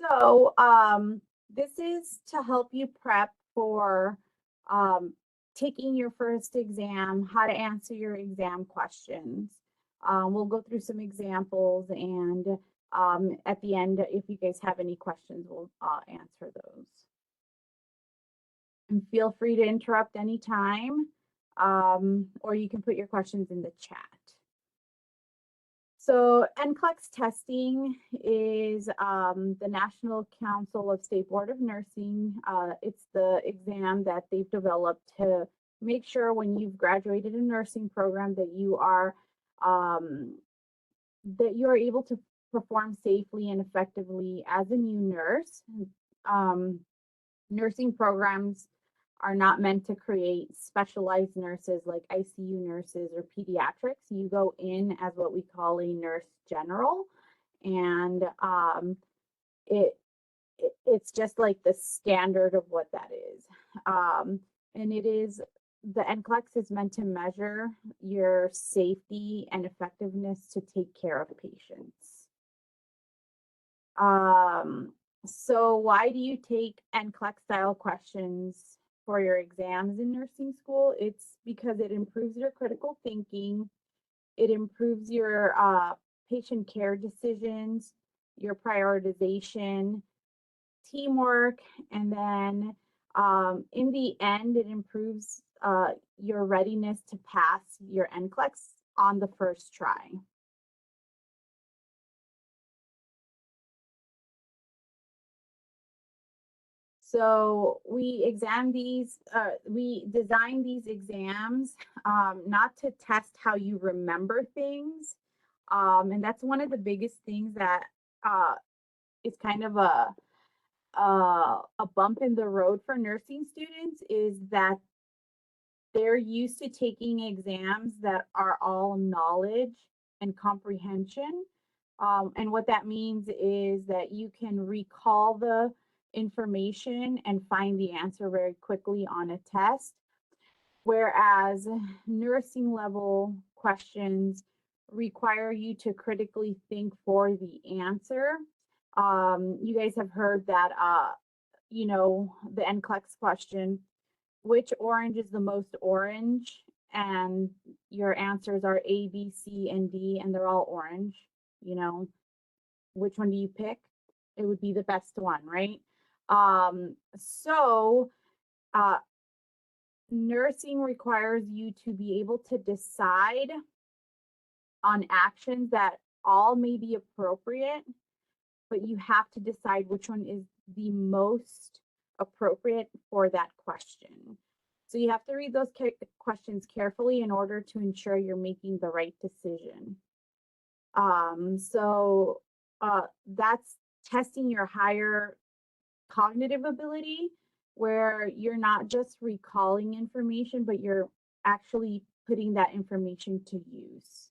So, this is to help you prep for um, taking your first exam, how to answer your exam questions. We'll go through some examples, and at the end, if you guys have any questions, we'll answer those. And feel free to interrupt anytime, or you can put your questions in the chat. So NCLEX testing is the National Council of State Board of Nursing. It's the exam that they've developed to make sure when you've graduated a nursing program that you are able to perform safely and effectively as a new nurse. Nursing programs are not meant to create specialized nurses like ICU nurses or pediatrics. You go in as what we call a nurse general, and it's just like the standard of what that is. And it is, the NCLEX is meant to measure your safety and effectiveness to take care of patients. So why do you take NCLEX style questions for your exams in nursing school? It's because it improves your critical thinking, it improves your patient care decisions, your prioritization, teamwork, and then in the end, it improves your readiness to pass your NCLEX on the first try. So we design these exams not to test how you remember things. And that's one of the biggest things that is kind of a bump in the road for nursing students, is that they're used to taking exams that are all knowledge and comprehension. And what that means is that you can recall the information and find the answer very quickly on a test. Whereas nursing level questions require you to critically think for the answer. You guys have heard that, the NCLEX question, which orange is the most orange? And your answers are A, B, C, and D, and they're all orange. Which one do you pick? It would be the best one, right? Nursing requires you to be able to decide on actions that all may be appropriate, but you have to decide which one is the most appropriate for that question. So you have to read those questions carefully in order to ensure you're making the right decision. That's testing your higher cognitive ability, where you're not just recalling information, but you're actually putting that information to use.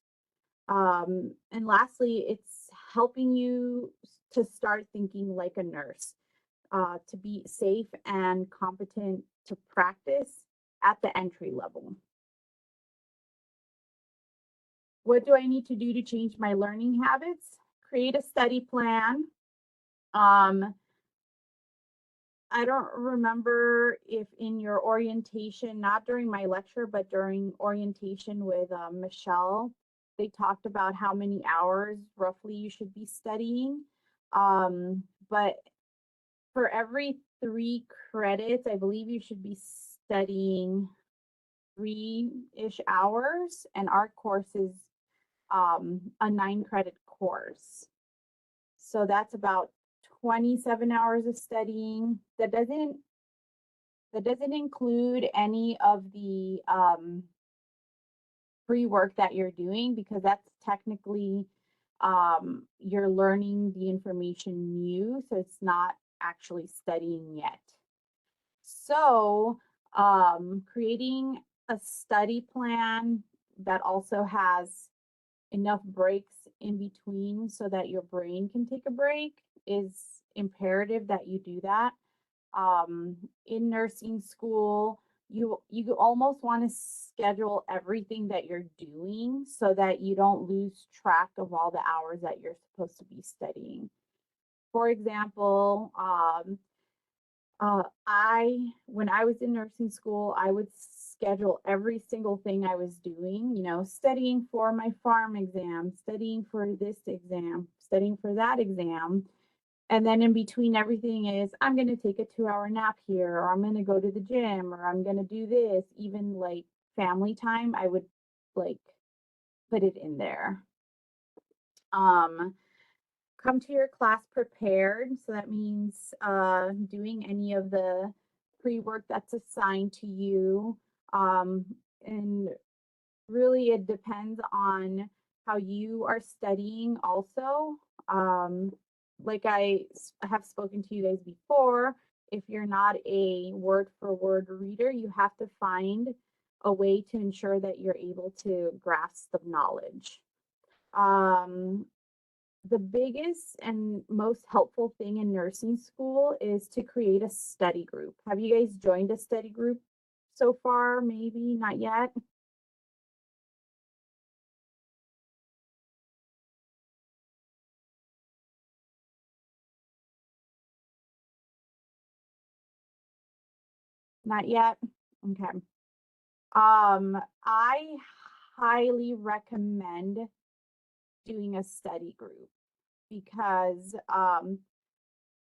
And lastly, it's helping you to start thinking like a nurse, to be safe and competent to practice at the entry level. What do I need to do to change my learning habits? Create a study plan. I don't remember if in your orientation, not during my lecture, but during orientation with Michelle, they talked about how many hours roughly you should be studying. But for every 3 credits, I believe you should be studying 3-ish hours, and our course is a 9-credit course. So that's about 27 hours of studying. That doesn't include any of the free work that you're doing, because that's technically you're learning the information new, so it's not actually studying yet. So creating a study plan that also has enough breaks in between so that your brain can take a break is imperative that you do that. In nursing school, you almost want to schedule everything that you're doing so that you don't lose track of all the hours that you're supposed to be studying. For example, when I was in nursing school, I would schedule every single thing I was doing, you know, studying for my farm exam, studying for this exam, studying for that exam. And then in between everything is, I'm going to take a 2 hour nap here, or I'm going to go to the gym, or I'm going to do this. Even like family time, I would like put it in there. Um, Come to your class prepared. So that means doing any of the pre-work that's assigned to you. And really, it depends on how you are studying also. Um, like have spoken to you guys before, if you're not a word for word reader, you have to find a way to ensure that you're able to grasp the knowledge. Um, the biggest and most helpful thing in nursing school is to create a study group. Have you guys joined a study group so far? Maybe not yet. Not yet. Okay. I highly recommend doing a study group because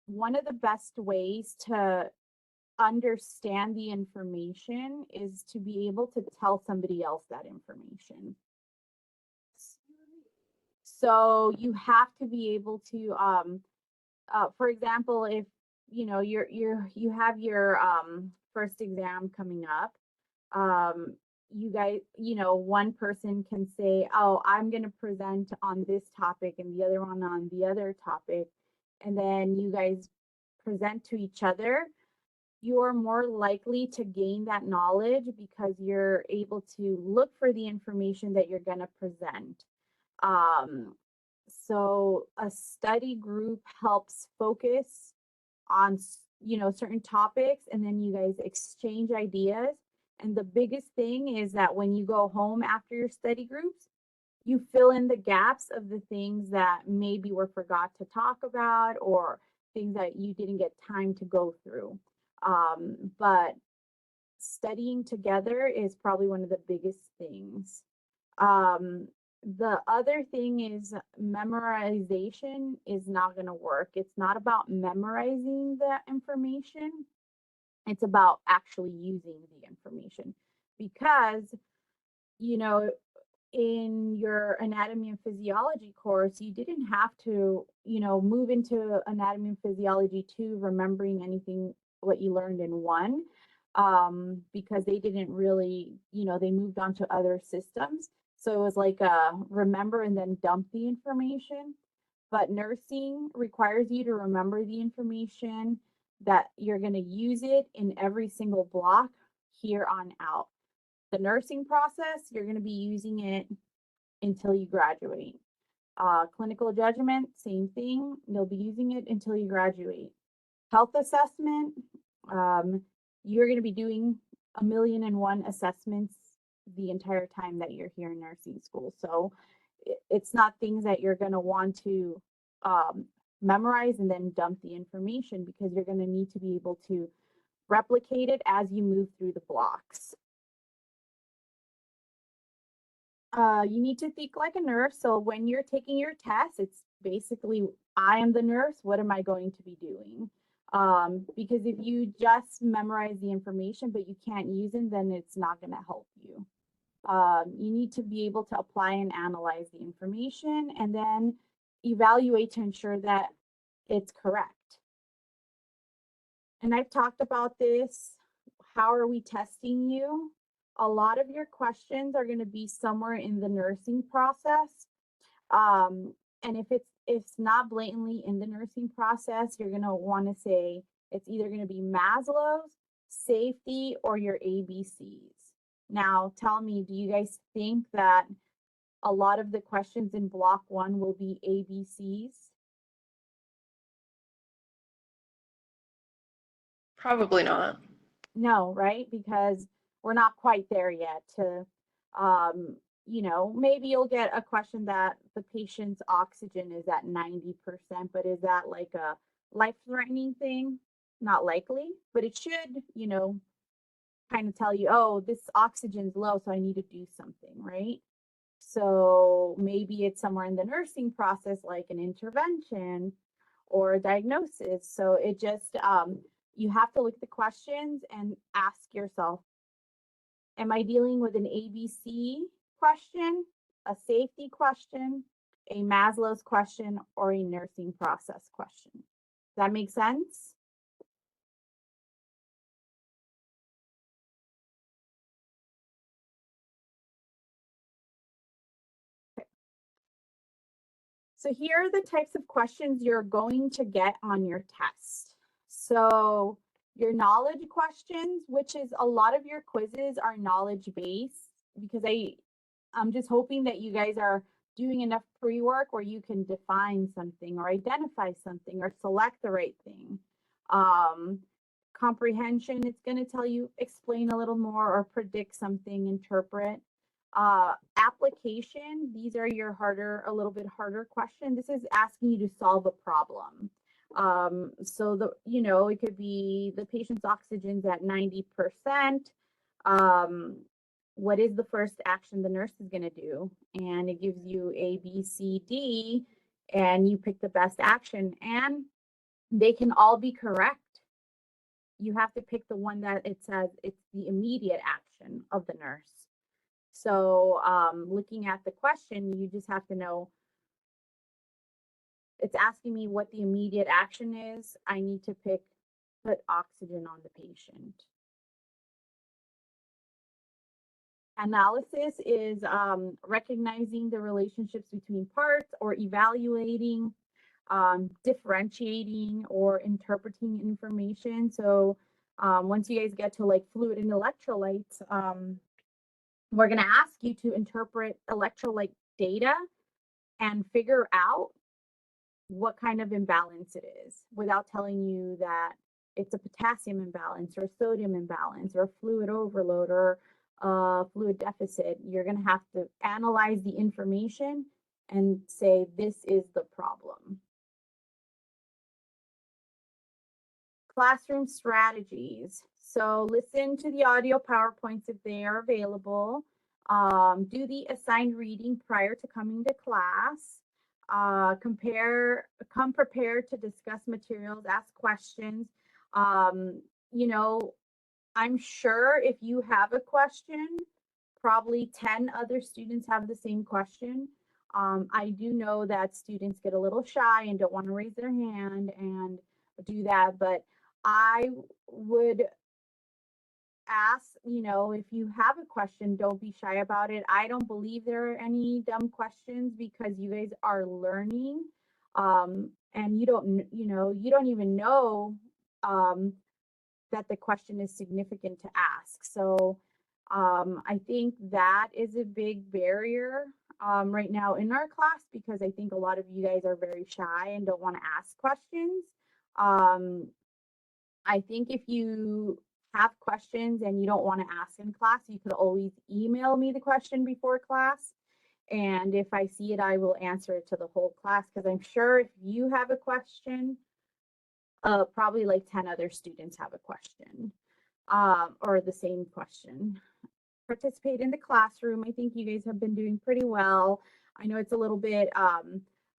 one of the best ways to understand the information is to be able to tell somebody else that information. So you have to be able to, for example, if you know you have your first exam coming up, you guys, you know, one person can say, "Oh, I'm going to present on this topic," and the other one on the other topic, and then you guys present to each other. You're more likely to gain that knowledge because you're able to look for the information that you're going to present. Um, so a study group helps focus on, you know, certain topics, and then you guys exchange ideas. And the biggest thing is that when you go home after your study groups, you fill in the gaps of the things that maybe were forgot to talk about or things that you didn't get time to go through. But studying together is probably one of the biggest things. Um, the other thing is memorization is not going to work. It's not about memorizing the information. It's about actually using the information because, you know, in your anatomy and physiology course, you didn't have to, you know, move into anatomy and physiology two, remembering anything what you learned in one, because they didn't really, you know, they moved on to other systems. So it was like remember and then dump the information. But nursing requires you to remember the information that you're going to use it in every single block here on out. The nursing process, you're going to be using it until you graduate. Clinical judgment, same thing. You'll be using it until you graduate. Health assessment, you're going to be doing 1,000,001 assessments the entire time that you're here in nursing school. So it's not things that you're going to want to memorize and then dump the information because you're going to need to be able to replicate it as you move through the blocks. You need to think like a nurse. So when you're taking your test, it's basically, I am the nurse. What am I going to be doing? Because if you just memorize the information, but you can't use it, then it's not going to help you. You need to be able to apply and analyze the information and then evaluate to ensure that it's correct. And I've talked about this. How are we testing you? A lot of your questions are going to be somewhere in the nursing process. And if it's not blatantly in the nursing process, you're going to want to say it's either going to be Maslow's, safety, or your ABCs. Now, tell me, do you guys think that a lot of the questions in block one will be ABCs? Probably not. No, right? Because we're not quite there yet to, maybe you'll get a question that the patient's oxygen is at 90%, but is that like a life-threatening thing? Not likely, but it should, kind of tell you, oh, this oxygen's low, so I need to do something, right? So maybe it's somewhere in the nursing process, like an intervention or a diagnosis. So it just, you have to look at the questions and ask yourself, am I dealing with an ABC question, a safety question, a Maslow's question, or a nursing process question? Does that make sense? Okay. So here are the types of questions you're going to get on your test. So your knowledge questions, which is a lot of your quizzes are knowledge based, because I'm just hoping that you guys are doing enough pre-work where you can define something or identify something or select the right thing. Comprehension, it's going to tell you, explain a little more or predict something, interpret. Application, these are your a little bit harder question. This is asking you to solve a problem. So it could be the patient's oxygen's at 90%. What is the first action the nurse is going to do? And it gives you A, B, C, D, and you pick the best action, and they can all be correct. You have to pick the one that it says it's the immediate action of the nurse. So looking at the question, you just have to know, it's asking me what the immediate action is. I need to put oxygen on the patient. Analysis is recognizing the relationships between parts or evaluating, differentiating or interpreting information. So once you guys get to like fluid and electrolytes, we're going to ask you to interpret electrolyte data and figure out what kind of imbalance it is without telling you that it's a potassium imbalance or sodium imbalance or fluid overload or fluid deficit. You're going to have to analyze the information and say, this is the problem. Classroom strategies. So listen to the audio PowerPoints if they are available. Do the assigned reading prior to coming to class. Come prepared to discuss materials, ask questions. I'm sure if you have a question, probably 10 other students have the same question. I do know that students get a little shy and don't want to raise their hand and do that, but I would ask, if you have a question, don't be shy about it. I don't believe there are any dumb questions because you guys are learning, and you don't even know that the question is significant to ask. So I think that is a big barrier right now in our class, because I think a lot of you guys are very shy and don't want to ask questions. I think if you have questions and you don't want to ask in class, you could always email me the question before class. And if I see it, I will answer it to the whole class, because I'm sure if you have a question, probably like 10 other students have a question or the same question. Participate in the classroom. I think you guys have been doing pretty well. I know it's a little bit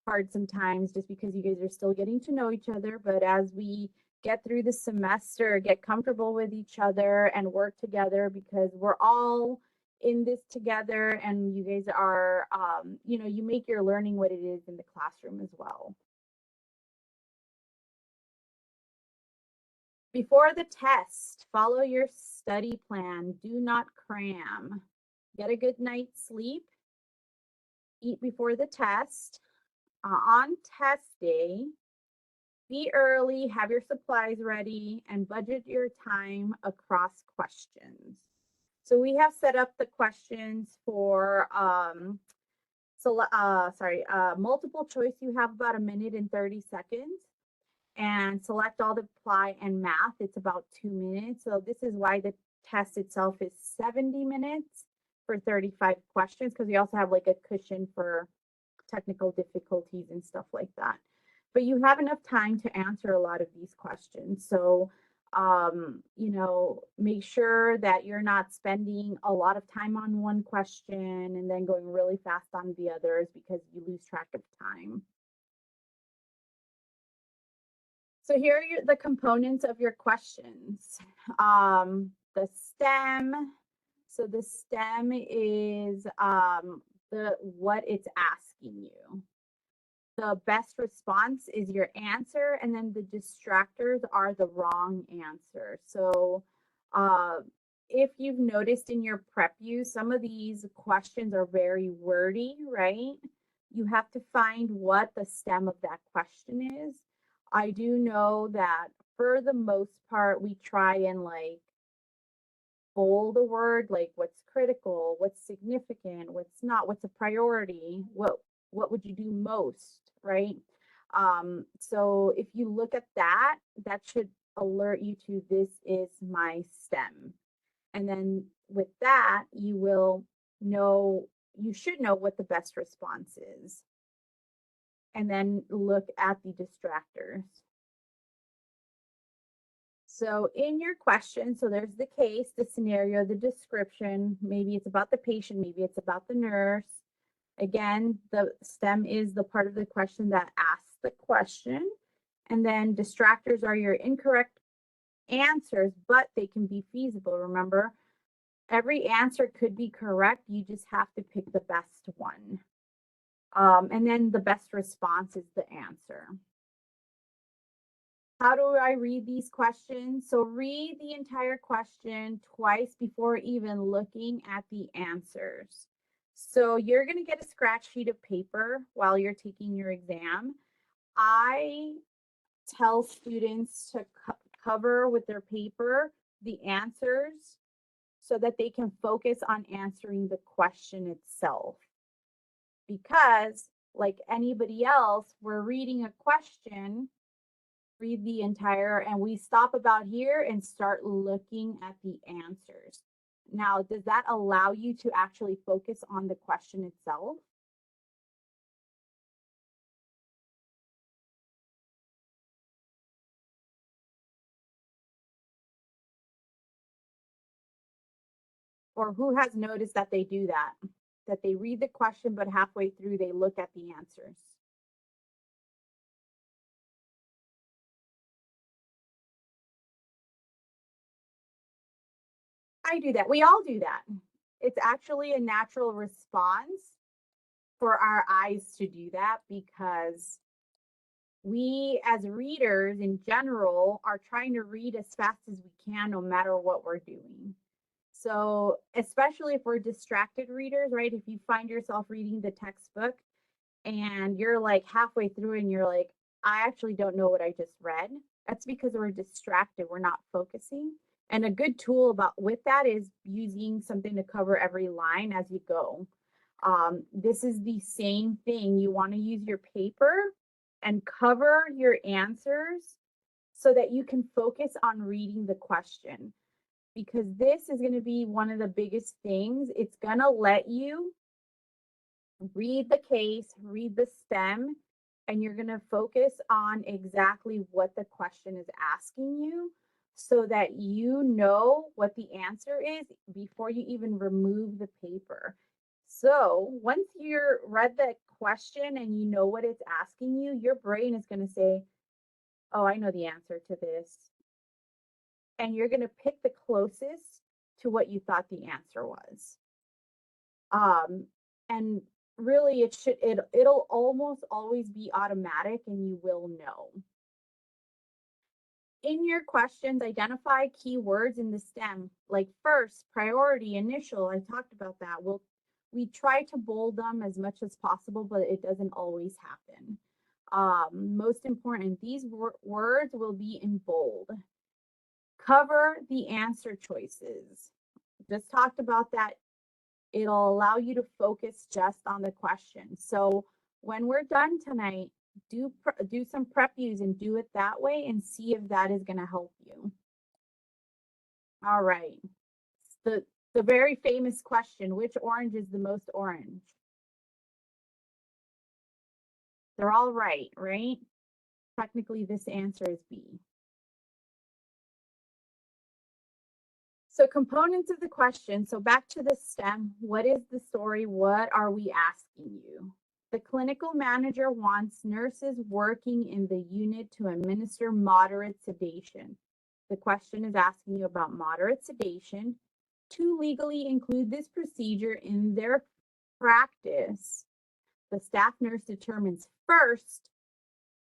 hard sometimes just because you guys are still getting to know each other, but as we get through the semester, get comfortable with each other and work together, because we're all in this together, and you guys are, you make your learning what it is in the classroom as well. Before the test, follow your study plan. Do not cram. Get a good night's sleep. Eat before the test. On test day, be early, have your supplies ready, and budget your time across questions. So we have set up the questions for multiple choice. You have about 1 minute and 30 seconds. And select all the apply and math, it's about 2 minutes. So this is why the test itself is 70 minutes. for 35 questions because we also have like a cushion for technical difficulties and stuff like that. But you have enough time to answer a lot of these questions. So, you know, make sure that you're not spending a lot of time on one question and then going really fast on the others because you lose track of time. So here are the components of your questions. The STEM. So the STEM is what it's asking you. The best response is your answer, and then the distractors are the wrong answer. So if you've noticed in your prep view, some of these questions are very wordy, right? You have to find what the stem of that question is. I do know that for the most part, we try and like bold a word, like what's critical, what's significant, what's not, what's a priority, what would you do most, right? So if you look at that, that should alert you to this is my STEM. And then with that, you will know, you should know what the best response is. And then look at the distractors. So in your question, so there's the case, the scenario, the description, maybe it's about the patient, maybe it's about the nurse. Again, the STEM is the part of the question that asks the question. And then distractors are your incorrect answers, but they can be feasible. Remember, every answer could be correct. You just have to pick the best one. And then the best response is the answer. How do I read these questions? So read the entire question twice before even looking at the answers. So you're going to get a scratch sheet of paper while you're taking your exam. I tell students to cover with their paper the answers so that they can focus on answering the question itself. Because like anybody else, we're reading a question, read the entire, and we stop about here and start looking at the answers. Now, does that allow you to actually focus on the question itself? Or who has noticed that they do that? That they read the question, but halfway through they look at the answers. I do that. We all do that. It's actually a natural response for our eyes to do that because we as readers in general are trying to read as fast as we can no matter what we're doing. So especially if we're distracted readers, right? If you find yourself reading the textbook and you're like halfway through and you're like, I actually don't know what I just read. That's because we're distracted. We're not focusing. And a good tool about with that is using something to cover every line as you go. This is the same thing. You want to use your paper and cover your answers so that you can focus on reading the question. Because this is going to be one of the biggest things. It's going to let you read the case, read the STEM, and you're going to focus on exactly what the question is asking you so that you know what the answer is before you even remove the paper. So once you're read the question and you know what it's asking you, your brain is going to say, oh, I know the answer to this. And you're going to pick the closest to what you thought the answer was. And really it'll almost always be automatic and you will know. In your questions, identify keywords in the STEM, like first, priority, initial. I talked about that. We try to bold them as much as possible, but it doesn't always happen. Most important, these words will be in bold. Cover the answer choices. Just talked about that. It'll allow you to focus just on the question. So when we're done tonight, do some prep views and do it that way and see if that is going to help you. All right. The very famous question, which orange is the most orange? They're all right, right? Technically, this answer is B. So components of the question. So back to the STEM. What is the story? What are we asking you? The clinical manager wants nurses working in the unit to administer moderate sedation. The question is asking you about moderate sedation. To legally include this procedure in their practice, the staff nurse determines first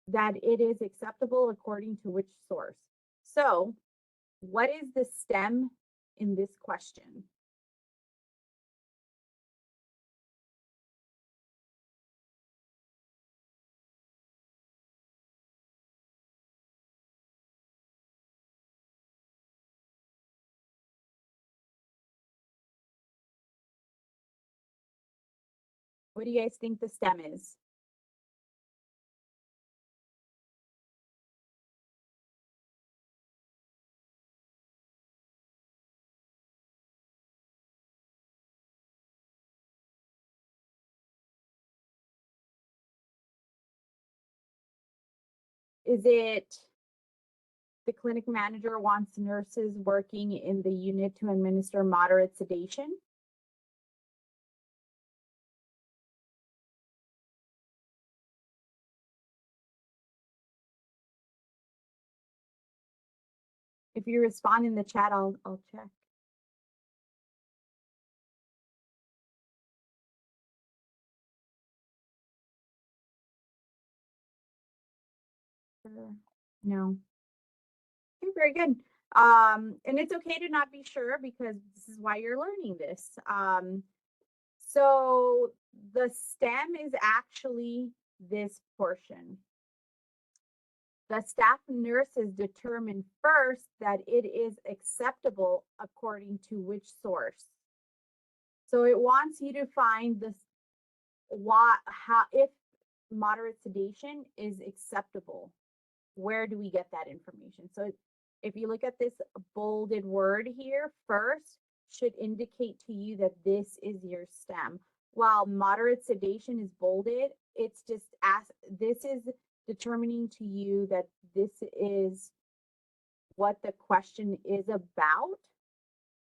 that it is acceptable according to which source. So, what is the STEM in this question? What do you guys think the STEM is? Is it the clinic manager wants nurses working in the unit to administer moderate sedation? If you respond in the chat, I'll check. No. Okay, very good. And it's okay to not be sure because this is why you're learning this. So the STEM is actually this portion. The staff nurses determine first that it is acceptable according to which source. So it wants you to find this if moderate sedation is acceptable. Where do we get that information? So if you look at this bolded word here, first should indicate to you that this is your STEM. While moderate sedation is bolded, it's just this is determining to you that this is what the question is about,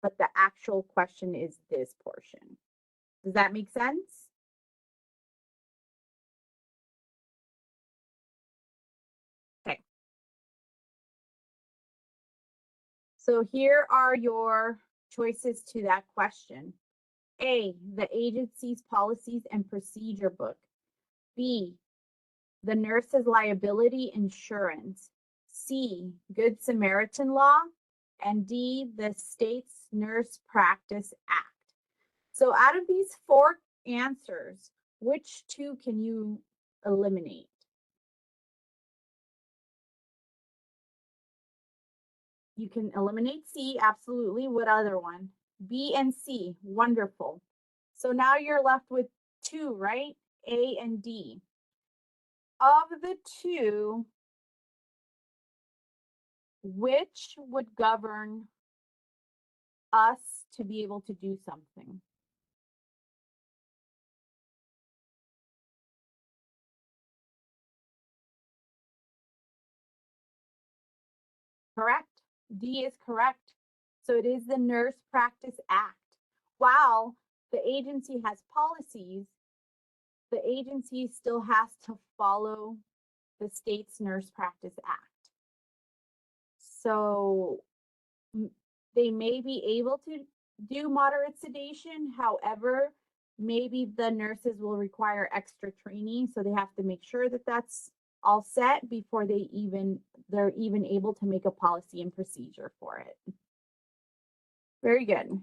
but the actual question is this portion. Does that make sense? Okay. So here are your choices to that question. A, the agency's policies and procedure book. B, the nurse's liability insurance. C, Good Samaritan law. And D, the state's Nurse Practice Act. So out of these four answers, which two can you eliminate? You can eliminate C, absolutely. What other one? B and C, wonderful. So now you're left with two, right? A and D. Of the two, which would govern us to be able to do something? Correct. D is correct. So it is the Nurse Practice Act. While the agency has policies, the agency still has to follow the state's Nurse Practice Act. So they may be able to do moderate sedation. However, maybe the nurses will require extra training. So they have to make sure that that's all set before they're even able to make a policy and procedure for it. Very good.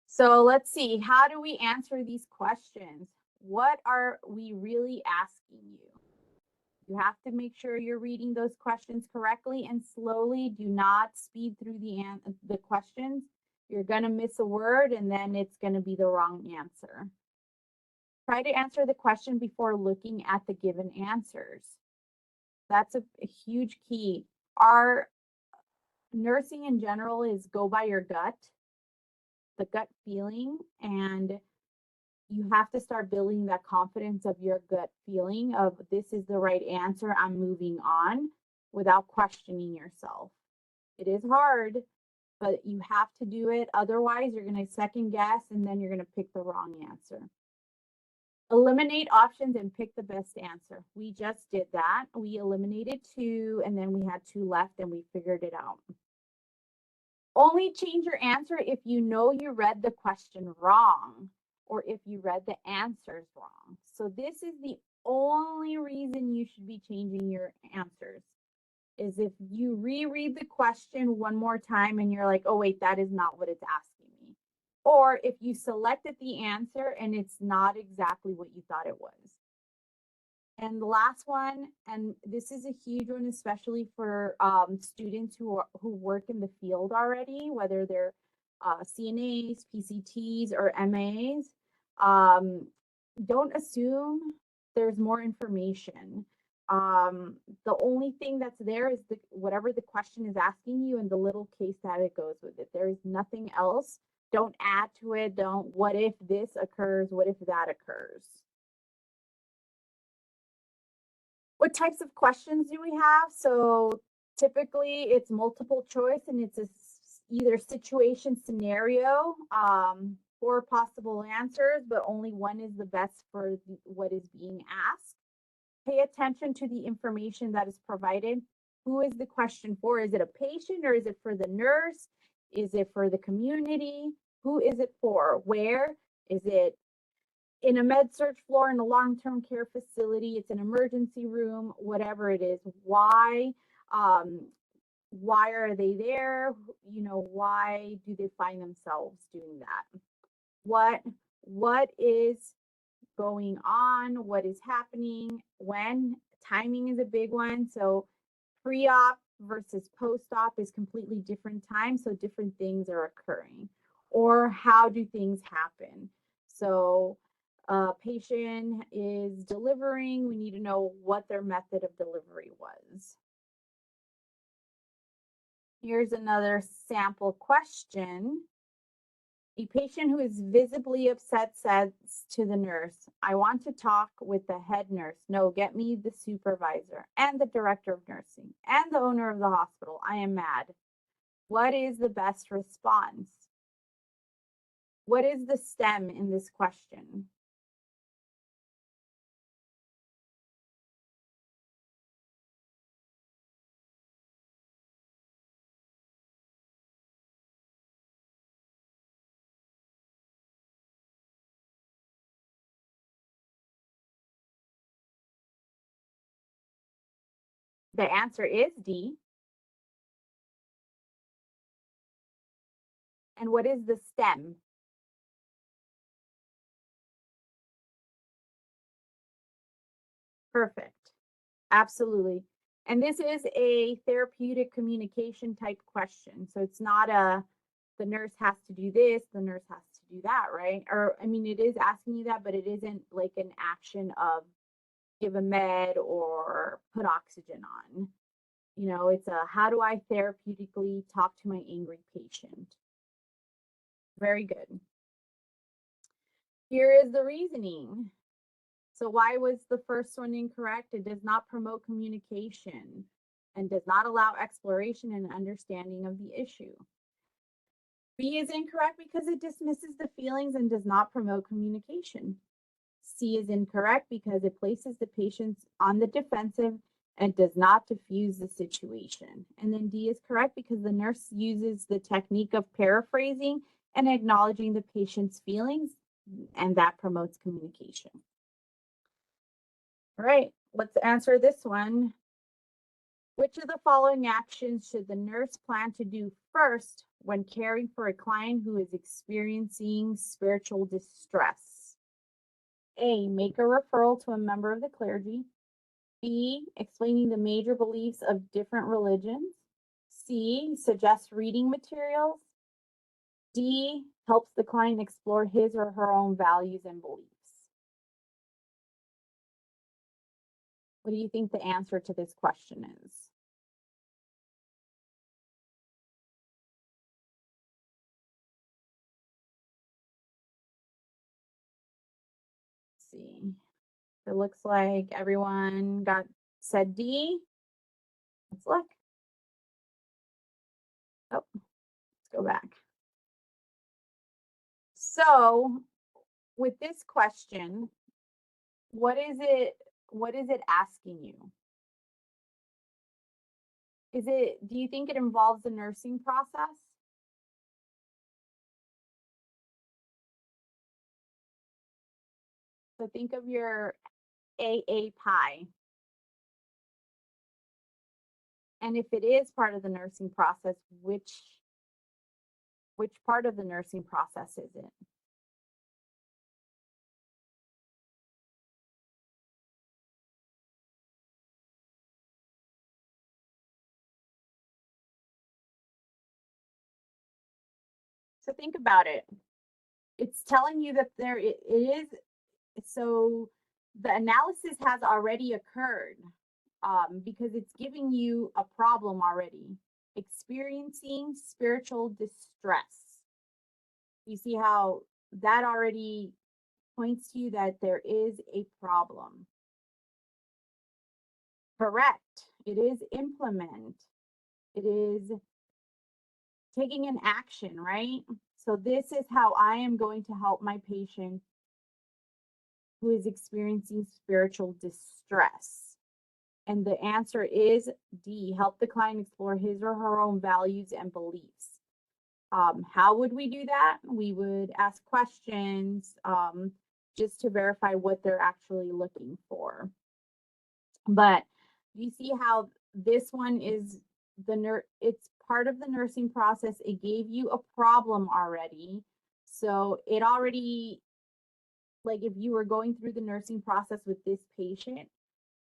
So let's see, how do we answer these questions? What are we really asking you? You have to make sure you're reading those questions correctly and slowly. Do not speed through the questions. You're going to miss a word and then it's going to be the wrong answer. Try to answer the question before looking at the given answers. That's a huge key. nursing in general is go by your gut, the gut feeling, and you have to start building that confidence of your gut feeling of this is the right answer, I'm moving on without questioning yourself. It is hard, but you have to do it. Otherwise, you're going to second guess and then you're going to pick the wrong answer. Eliminate options and pick the best answer. We just did that. We eliminated 2 and then we had 2 left and we figured it out. Only change your answer if you know you read the question wrong or if you read the answers wrong. So this is the only reason you should be changing your answers, is if you reread the question one more time and you're like, oh wait, that is not what it's asking me. Or if you selected the answer and it's not exactly what you thought it was. And the last one, and this is a huge one, especially for students who work in the field already, whether they're CNAs, PCTs, or MAs. Don't assume there's more information. The only thing that's there is whatever the question is asking you and the little case that it goes with it. There is nothing else. Don't add to it. Don't, what if this occurs? What if that occurs? What types of questions do we have? So typically it's multiple choice and it's either situation scenario, 4 possible answers, but only one is the best for what is being asked. Pay attention to the information that is provided. Who is the question for? Is it a patient or is it for the nurse? Is it for the community? Who is it for? Where? Is it in a med surg floor in a long-term care facility? It's an emergency room, whatever it is. Why are they there? You know, why do they find themselves doing that? What is going on? What is happening? When? Timing is a big one. So pre-op versus post-op is completely different time. So different things are occurring. Or how do things happen? So a patient is delivering, we need to know what their method of delivery was. Here's another sample question. A patient who is visibly upset says to the nurse, I want to talk with the head nurse. No, get me the supervisor and the director of nursing and the owner of the hospital. I am mad. What is the best response? What is the stem in this question? The answer is D. And what is the stem? Perfect. Absolutely. And this is a therapeutic communication type question. So it's not the nurse has to do this, the nurse has to do that, right? Or, I mean, it is asking you that, but it isn't like an action of give a med or put oxygen on. You know, it's a how do I therapeutically talk to my angry patient? Very good. Here is the reasoning. So why was the first one incorrect? It does not promote communication and does not allow exploration and understanding of the issue. B is incorrect because it dismisses the feelings and does not promote communication. C is incorrect because it places the patients on the defensive and does not diffuse the situation. And then D is correct because the nurse uses the technique of paraphrasing and acknowledging the patient's feelings, and that promotes communication. All right, let's answer this one. Which of the following actions should the nurse plan to do first when caring for a client who is experiencing spiritual distress? A, make a referral to a member of the clergy. B, explaining the major beliefs of different religions. C, suggest reading materials. D, helps the client explore his or her own values and beliefs. What do you think the answer to this question is? see. It looks like everyone said D. Let's look. Oh, let's go back. So with this question, what is it asking you? Do you think it involves the nursing process? So think of your AA pie. And if it is part of the nursing process, which part of the nursing process is it? So think about it. It's telling you that it is, so the analysis has already occurred because it's giving you a problem already. Experiencing spiritual distress. You see how that already points to you that there is a problem. Correct. It is implement. It is taking an action, right? So this is how I am going to help my patient who is experiencing spiritual distress. And the answer is D, help the client explore his or her own values and beliefs. How would we do that? We would ask questions just to verify what they're actually looking for. But you see how this one is it's part of the nursing process. It gave you a problem already. So it already, like if you were going through the nursing process with this patient,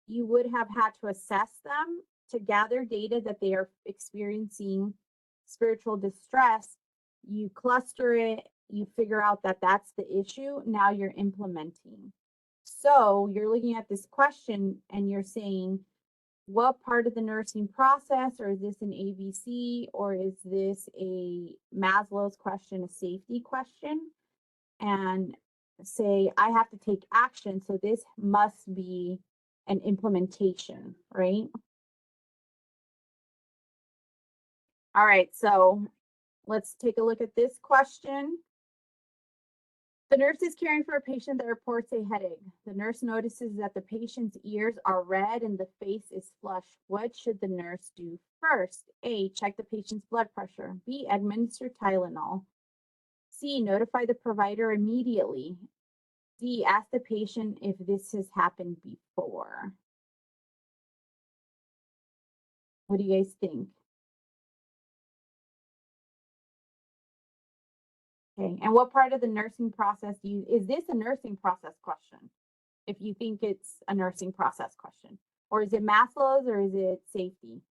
you would have had to assess them to gather data that they are experiencing spiritual distress. You cluster it, you figure out that that's the issue. Now you're implementing. So you're looking at this question and you're saying, what part of the nursing process, or is this an ABC, or is this a Maslow's question, a safety question? And say, I have to take action, so this must be an implementation, right? All right, so let's take a look at this question. The nurse is caring for a patient that reports a headache. The nurse notices that the patient's ears are red and the face is flushed. What should the nurse do first? A, check the patient's blood pressure. B, administer Tylenol. C, notify the provider immediately. D, ask the patient if this has happened before. What do you guys think? Okay, and what part of the nursing process is this a nursing process question? If you think it's a nursing process question, or is it Maslow's, or is it safety?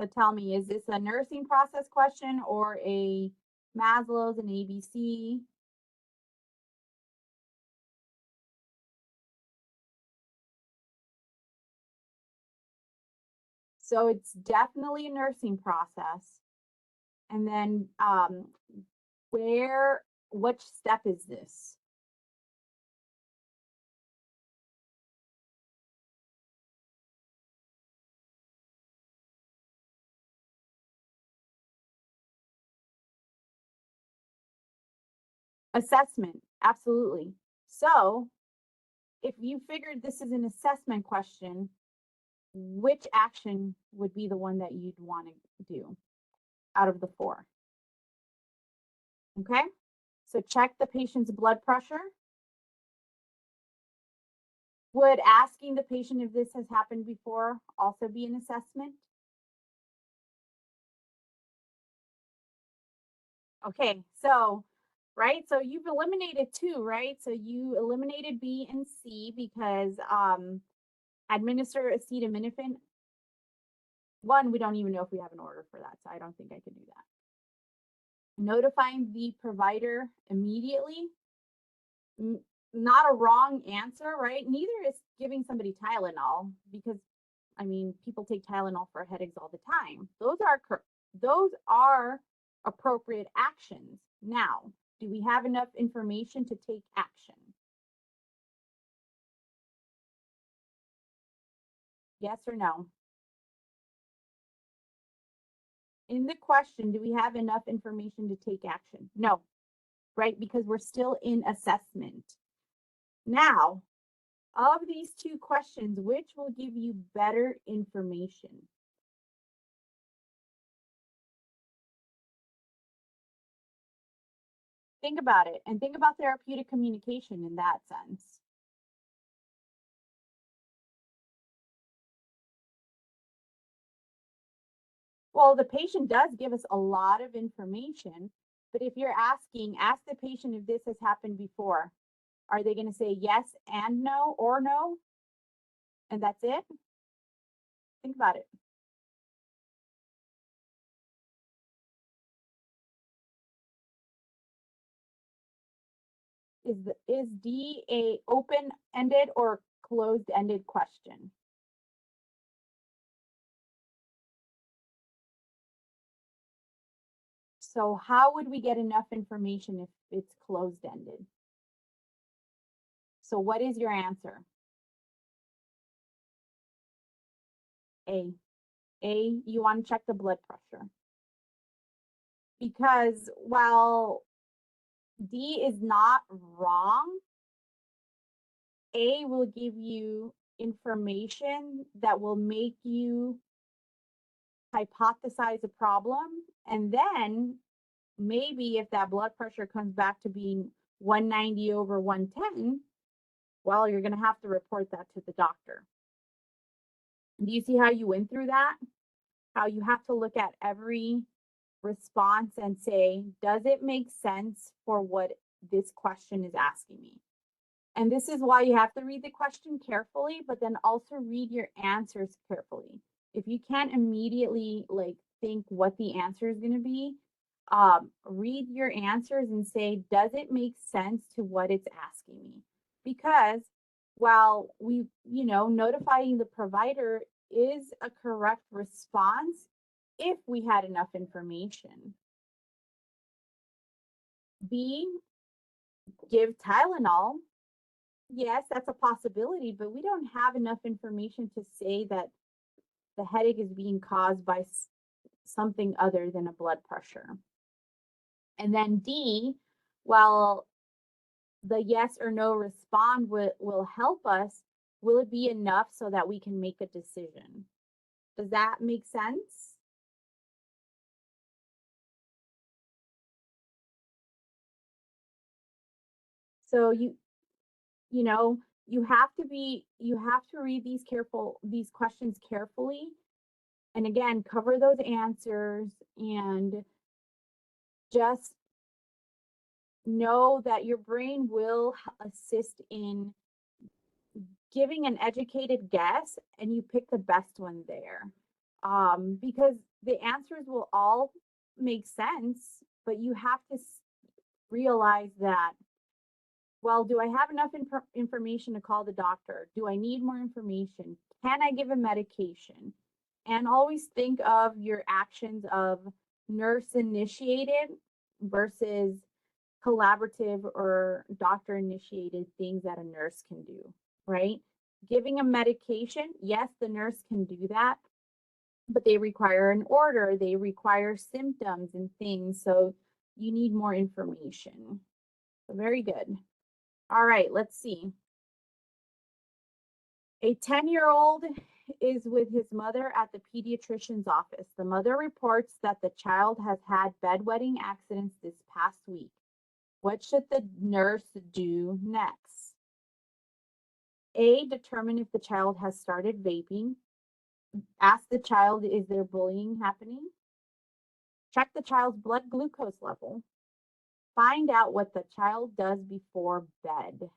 So tell me, is this a nursing process question or a Maslow's, an ABC? So it's definitely a nursing process. And then which step is this? Assessment, absolutely. So if you figured this is an assessment question, which action would be the one that you'd want to do out of the 4? Okay, so check the patient's blood pressure. Would asking the patient if this has happened before also be an assessment? Okay, so, right, so you've eliminated 2, right? So you eliminated B and C because administer acetaminophen. 1, we don't even know if we have an order for that, so I don't think I can do that. Notifying the provider immediately. not a wrong answer, right? Neither is giving somebody Tylenol because I mean, people take Tylenol for headaches all the time. Those are appropriate actions. Now, do we have enough information to take action? Yes or no? In the question, do we have enough information to take action? No, right? Because we're still in assessment. Now, of these two questions, which will give you better information? Think about it and think about therapeutic communication in that sense. Well, the patient does give us a lot of information, but if you're ask the patient if this has happened before. Are they going to say yes and no or no? And that's it? Think about it. Is D a open-ended or closed-ended question? So how would we get enough information if it's closed-ended? So what is your answer? A. A, you want to check the blood pressure. Because while D is not wrong, A will give you information that will make you hypothesize a problem. And then maybe if that blood pressure comes back to being 190 over 110, well, you're going to have to report that to the doctor. Do you see how you went through that? How you have to look at every response and say, does it make sense for what this question is asking me? And this is why you have to read the question carefully, but then also read your answers carefully. If you can't immediately like think what the answer is going to be, read your answers and say, does it make sense to what it's asking me? Because while we, notifying the provider is a correct response if we had enough information. B, give Tylenol. Yes, that's a possibility, but we don't have enough information to say that the headache is being caused by something other than a blood pressure. And then D, while the yes or no respond will help us, will it be enough so that we can make a decision? Does that make sense? So you know, you have to read these questions carefully. And again, cover those answers and just know that your brain will assist in giving an educated guess and you pick the best one there. Because the answers will all make sense, but you have to realize that, well, do I have enough information to call the doctor? Do I need more information? Can I give a medication? And always think of your actions of nurse initiated versus collaborative or doctor initiated things that a nurse can do, right? Giving a medication, yes, the nurse can do that, but they require an order, they require symptoms and things. So you need more information. So very good. All right, let's see. A 10-year-old is with his mother at the pediatrician's office. The mother reports that the child has had bedwetting accidents this past week. What should the nurse do next? A, determine if the child has started vaping. Ask the child, is there bullying happening? Check the child's blood glucose level. Find out what the child does before bed.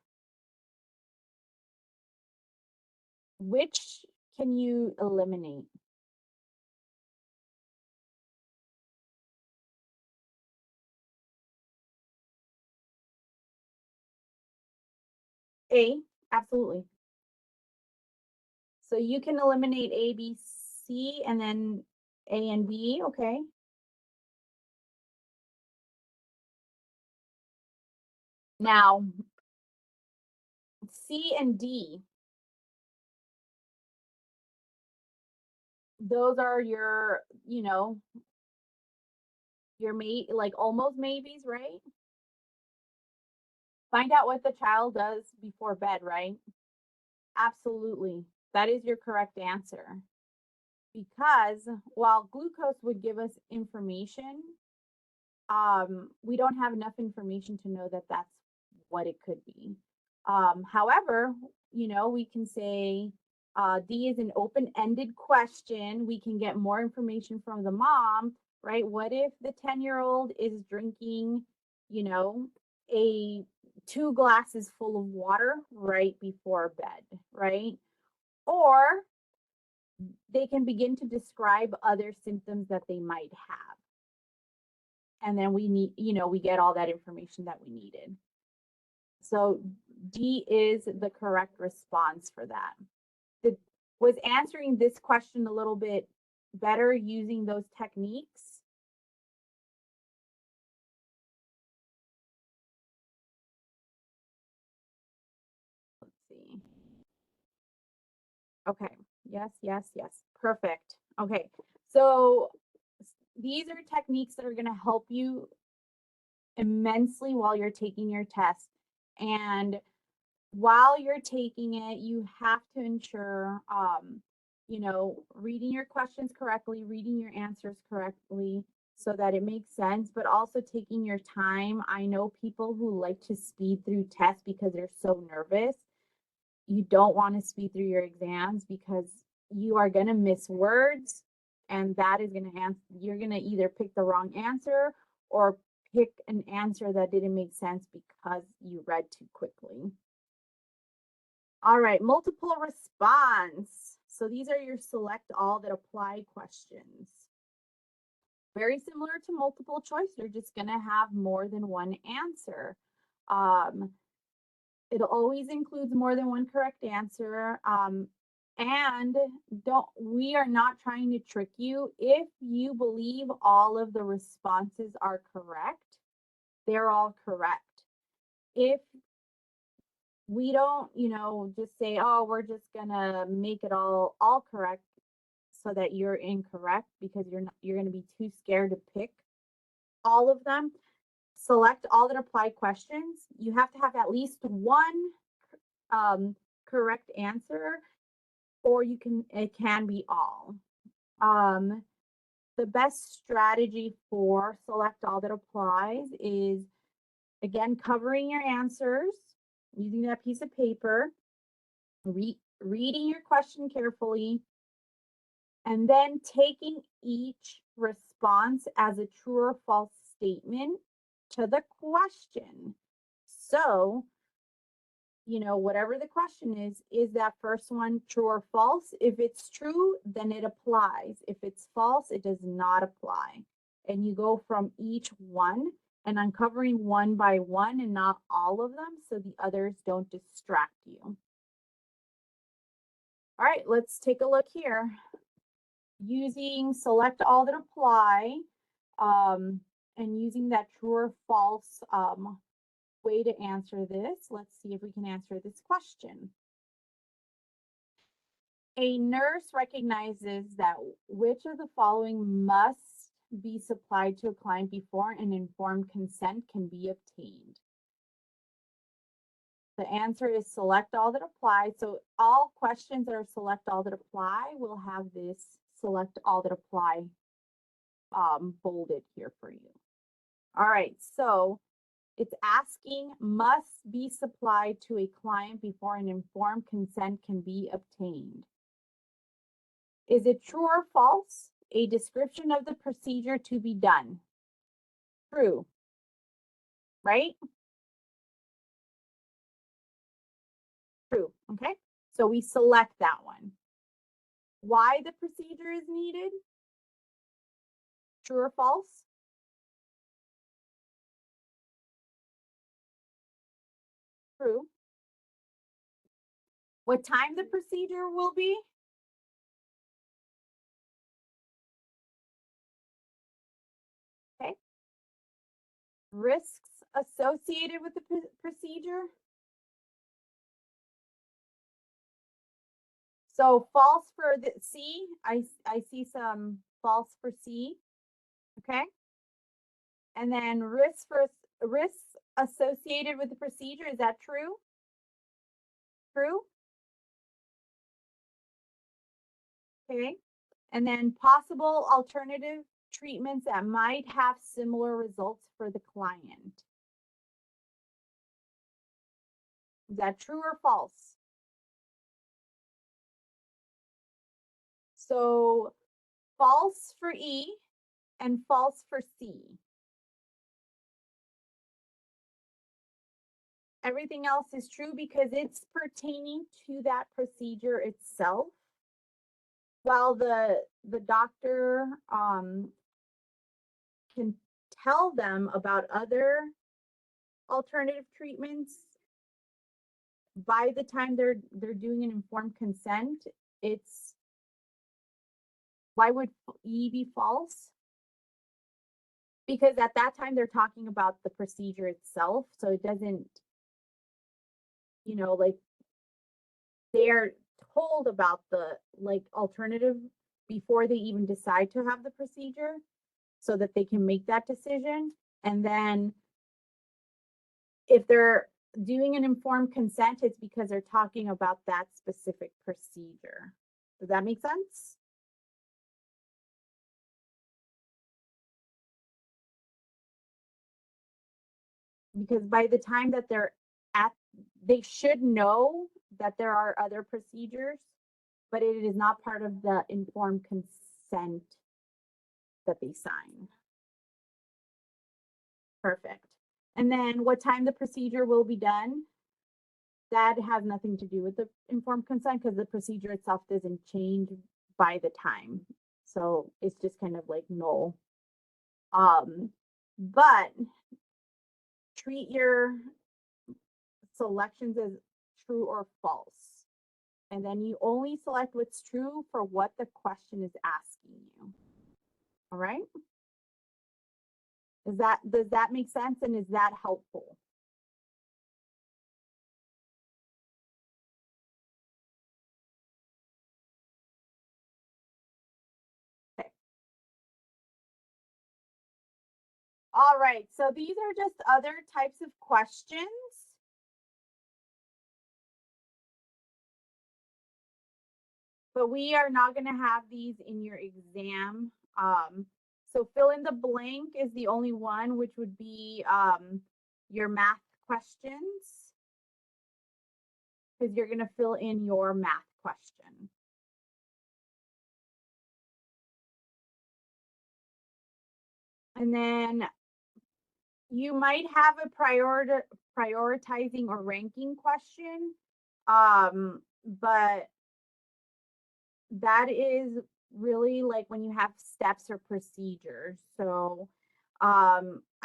Which can you eliminate? A, absolutely. So you can eliminate A, B, C, and then A and B, okay? Now, C and D, those are your, your like almost maybes, right? Find out what the child does before bed, right? Absolutely. That is your correct answer. Because while glucose would give us information, we don't have enough information to know that that's what it could be. However, we can say D is an open ended question. We can get more information from the mom, right? What if the 10-year-old is drinking, you know, a 2 glasses full of water right before bed, right? Or they can begin to describe other symptoms that they might have. And then we need, we get all that information that we needed. So D is the correct response for that. Was answering this question a little bit better using those techniques? Let's see. Okay. Yes, yes, yes. Perfect. Okay. So these are techniques that are going to help you immensely while you're taking your test. And while you're taking it, you have to ensure, reading your questions correctly, reading your answers correctly so that it makes sense, but also taking your time. I know people who like to speed through tests because they're so nervous. You don't want to speed through your exams because you are going to miss words, and that is going to you're going to either pick the wrong answer or pick an answer that didn't make sense because you read too quickly. All right, multiple response. So these are your select all that apply questions. Very similar to multiple choice, you're just going to have more than one answer. It always includes more than one correct answer. And we are not trying to trick you. If you believe all of the responses are correct, they're all correct. If we don't, just say, oh, we're just gonna make it all correct so that you're incorrect because you're gonna be too scared to pick all of them. Select all that apply questions. You have to have at least one correct answer, or it can be all. The best strategy for select all that applies is, again, covering your answers using that piece of paper, reading your question carefully, and then taking each response as a true or false statement to the question. So, whatever the question is that first one true or false? If it's true, then it applies. If it's false, it does not apply. And you go from each one and uncovering one by one and not all of them so the others don't distract you. All right, let's take a look here. Using select all that apply and using that true or false way to answer this. Let's see if we can answer this question. A nurse recognizes that which of the following must be supplied to a client before an informed consent can be obtained. The answer is select all that apply. So all questions that are select all that apply will have this select all that apply bolded here for you. All right, so it's asking must be supplied to a client before an informed consent can be obtained. Is it true or false? A description of the procedure to be done. True, right? True, okay? So we select that one. Why the procedure is needed? True or false? True. What time the procedure will be? Okay. Risks associated with the procedure. So false for the C, I see some false for C, okay? And then risks associated with the procedure, is that true? True? Okay. And then possible alternative treatments that might have similar results for the client. Is that true or false? So false for E and false for C. Everything else is true because it's pertaining to that procedure itself. While the doctor can tell them about other alternative treatments, by the time they're doing an informed consent, it's, why would E be false? Because at that time they're talking about the procedure itself, so it doesn't, you know, like they're told about the like alternative before they even decide to have the procedure so that they can make that decision. And then if they're doing an informed consent, it's because they're talking about that specific procedure. Does that make sense? Because by the time that they're at, they should know that there are other procedures, but it is not part of the informed consent that they sign. Perfect. And then what time the procedure will be done, that has nothing to do with the informed consent because the procedure itself doesn't change by the time. So it's just kind of like null. But treat your selections as true or false. And then you only select what's true for what the question is asking you. All right? Does that make sense? And is that helpful? Okay. All right, so these are just other types of questions. But we are not going to have these in your exam. So fill in the blank is the only one, which would be your math questions, because you're going to fill in your math question. And then you might have a prioritizing or ranking question, but that is really like when you have steps or procedures. So I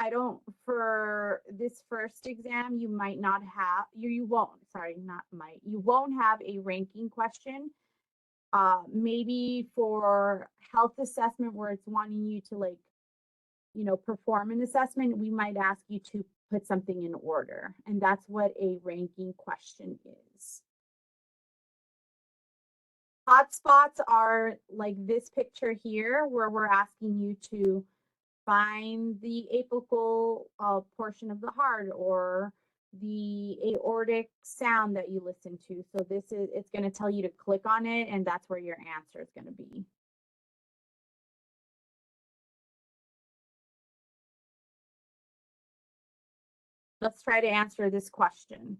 don't, for this first exam, you might not have, you won't, sorry, not might, you won't have a ranking question. Maybe for health assessment where it's wanting you to like, you know, perform an assessment, we might ask you to put something in order. And that's what a ranking question is. Hotspots are like this picture here, where we're asking you to find the apical portion of the heart or the aortic sound that you listen to. So this is, it's going to tell you to click on it, and that's where your answer is going to be. Let's try to answer this question.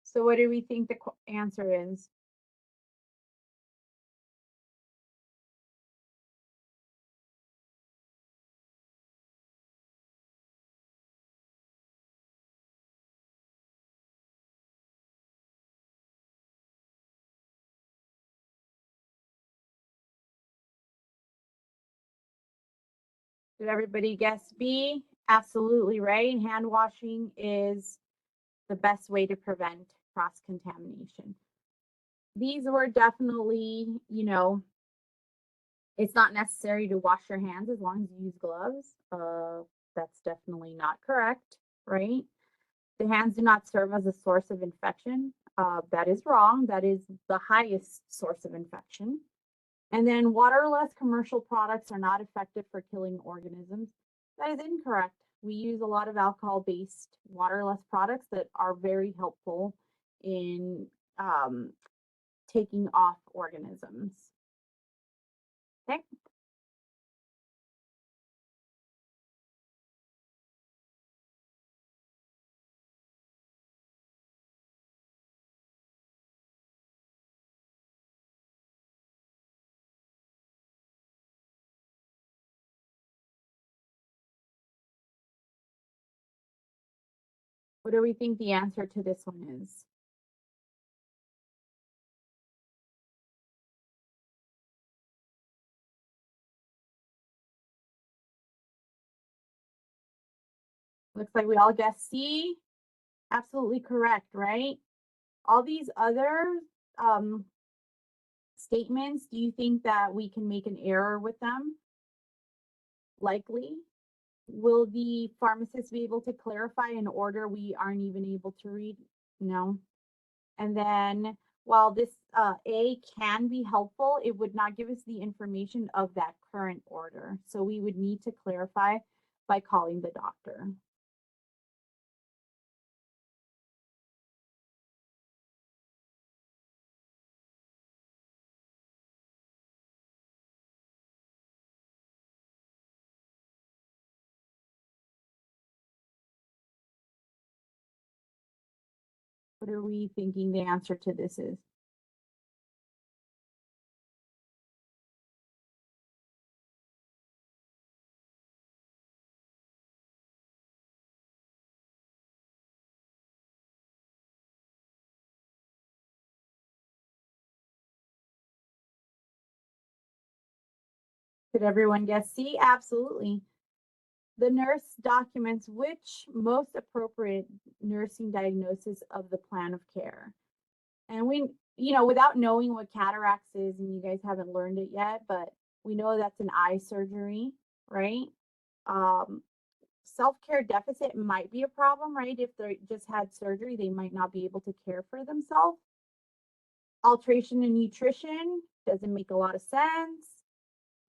So what do we think the answer is? Did everybody guess B? Absolutely right. Hand washing is the best way to prevent cross-contamination. These were definitely, it's not necessary to wash your hands as long as you use gloves. That's definitely not correct, right? The hands do not serve as a source of infection. That is wrong. That is the highest source of infection. And then waterless commercial products are not effective for killing organisms. That is incorrect. We use a lot of alcohol-based waterless products that are very helpful in taking off organisms. Okay. What do we think the answer to this one is? Looks like we all guess C. Absolutely correct, right? All these other statements, do you think that we can make an error with them? Likely. Will the pharmacist be able to clarify an order we aren't even able to read? No. And then while this A can be helpful, it would not give us the information of that current order. So we would need to clarify by calling the doctor. What are we thinking the answer to this is? Did everyone guess C? Absolutely. The nurse documents which most appropriate nursing diagnosis of the plan of care. And we, without knowing what cataracts is, and you guys haven't learned it yet, but we know that's an eye surgery, right? Um, Self-care deficit might be a problem, right? If they just had surgery, they might not be able to care for themselves. Alteration in nutrition doesn't make a lot of sense.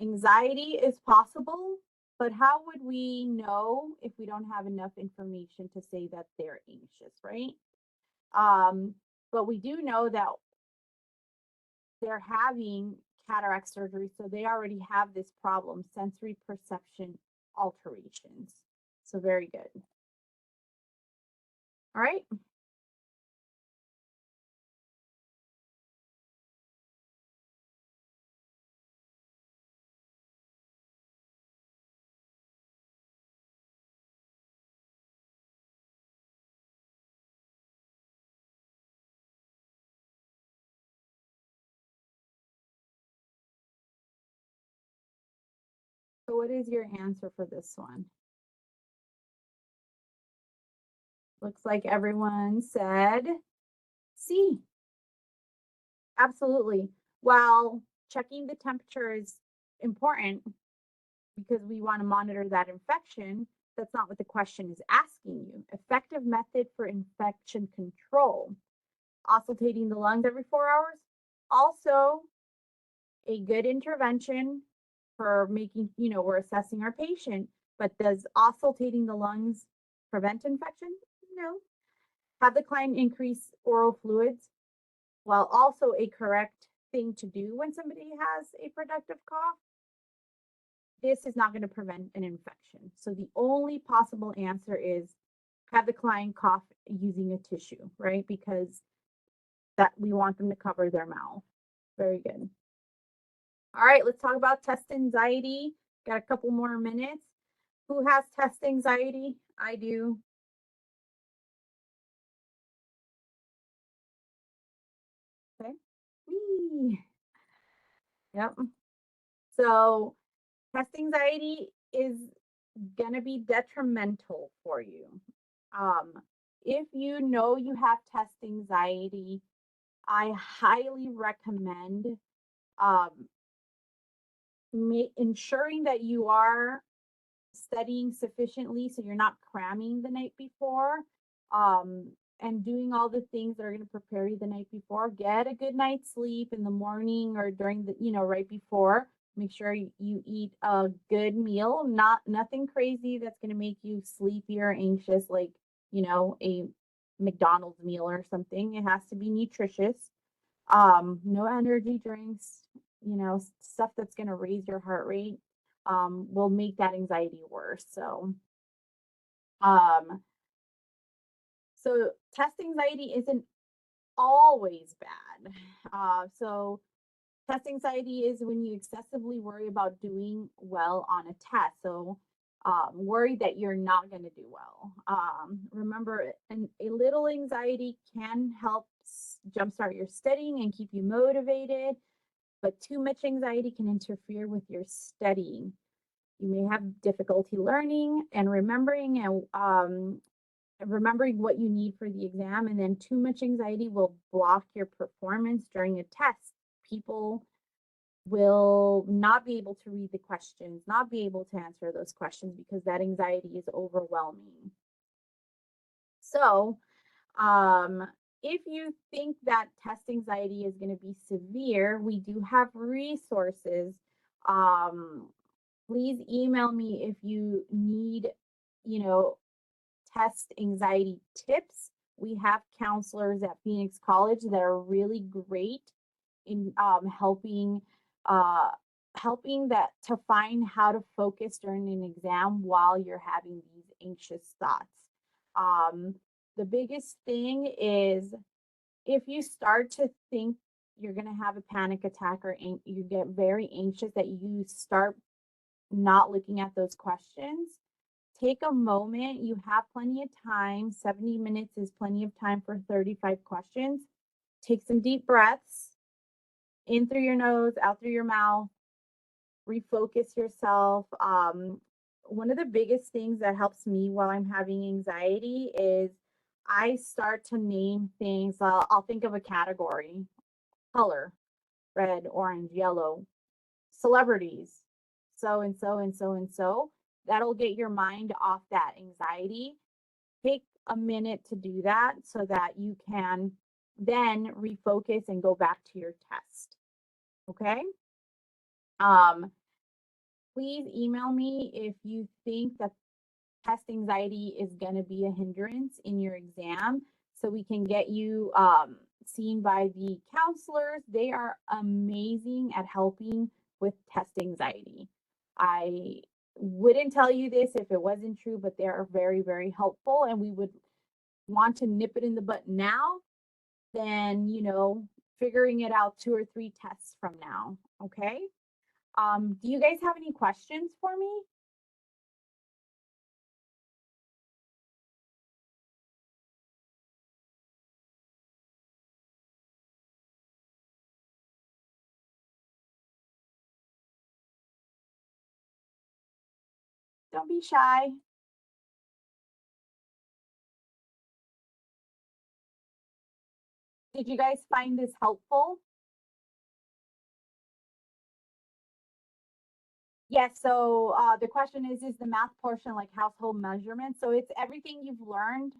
Anxiety is possible, but how would we know if we don't have enough information to say that they're anxious, right? But we do know that they're having cataract surgery, so they already have this problem, sensory perception alterations. So very good. All right. So what is your answer for this one? Looks like everyone said C. Absolutely. While checking the temperature is important because we want to monitor that infection, that's not what the question is asking you. Effective method for infection control. Auscultating the lungs every 4 hours. Also, a good intervention for making, we're assessing our patient, but does auscultating the lungs prevent infection? No. Have the client increase oral fluids, while also a correct thing to do when somebody has a productive cough. This is not going to prevent an infection. So the only possible answer is have the client cough using a tissue, right? Because that we want them to cover their mouth. Very good. All right, let's talk about test anxiety. Got a couple more minutes. Who has test anxiety? I do. Okay. Whee. Yep. So test anxiety is going to be detrimental for you. If you know you have test anxiety, I highly recommend um, ensuring that you are studying sufficiently so you're not cramming the night before, um, and doing all the things that are going to prepare you the night before. Get a good night's sleep in the morning or during the, right before. Make sure you eat a good meal, nothing crazy that's going to make you sleepy or anxious, like, a McDonald's meal or something. It has to be nutritious. No energy drinks, stuff that's going to raise your heart rate, will make that anxiety worse. Um, so test anxiety isn't always bad. So test anxiety is when you excessively worry about doing well on a test. So worry that you're not going to do well. Remember, a little anxiety can help jumpstart your studying and keep you motivated, but too much anxiety can interfere with your studying. You may have difficulty learning and remembering, and remembering what you need for the exam, and then too much anxiety will block your performance during a test. People will not be able to read the questions, not be able to answer those questions because that anxiety is overwhelming. So, if you think that test anxiety is going to be severe, we do have resources. Please email me if you need, test anxiety tips. We have counselors at Phoenix College that are really great in uh, helping that to find how to focus during an exam while you're having these anxious thoughts. The biggest thing is if you start to think you're going to have a panic attack or you get very anxious, that you start not looking at those questions. Take a moment. You have plenty of time. 70 minutes is plenty of time for 35 questions. Take some deep breaths in through your nose, out through your mouth. Refocus yourself. One of the biggest things that helps me while I'm having anxiety is I start to name things. I'll think of a category: color, red, orange, yellow, celebrities, so and so and so and so. That'll get your mind off that anxiety. Take a minute to do that so that you can then refocus and go back to your test. Okay? Please email me if you think that test anxiety is going to be a hindrance in your exam so we can get you seen by the counselors. They are amazing at helping with test anxiety. I wouldn't tell you this if it wasn't true, but they are very, very helpful, and we would want to nip it in the butt now than, figuring it out 2 or 3 tests from now. Okay? Do you guys have any questions for me? Don't be shy. Did you guys find this helpful? Yes, so the question is the math portion like household measurements? So it's everything you've learned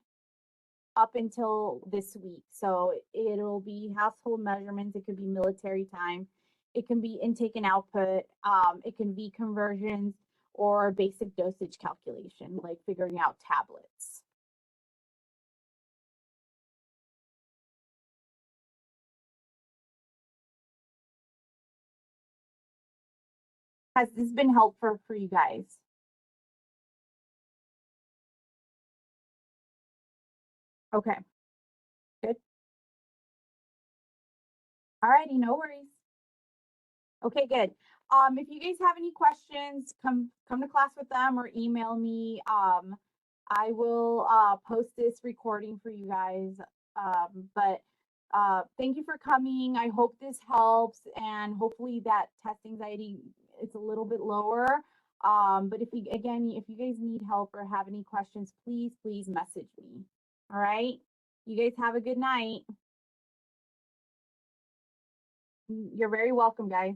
up until this week. So it'll be household measurements. It could be military time. It can be intake and output. It can be conversions or basic dosage calculation, like figuring out tablets. Has this been helpful for you guys? Okay, good. All righty, no worries. Okay, good. If you guys have any questions, come to class with them or email me. I will post this recording for you guys. But thank you for coming. I hope this helps, and hopefully that test anxiety is a little bit lower. But if you, again, if you guys need help or have any questions, please, please message me. All right. You guys have a good night. You're very welcome, guys.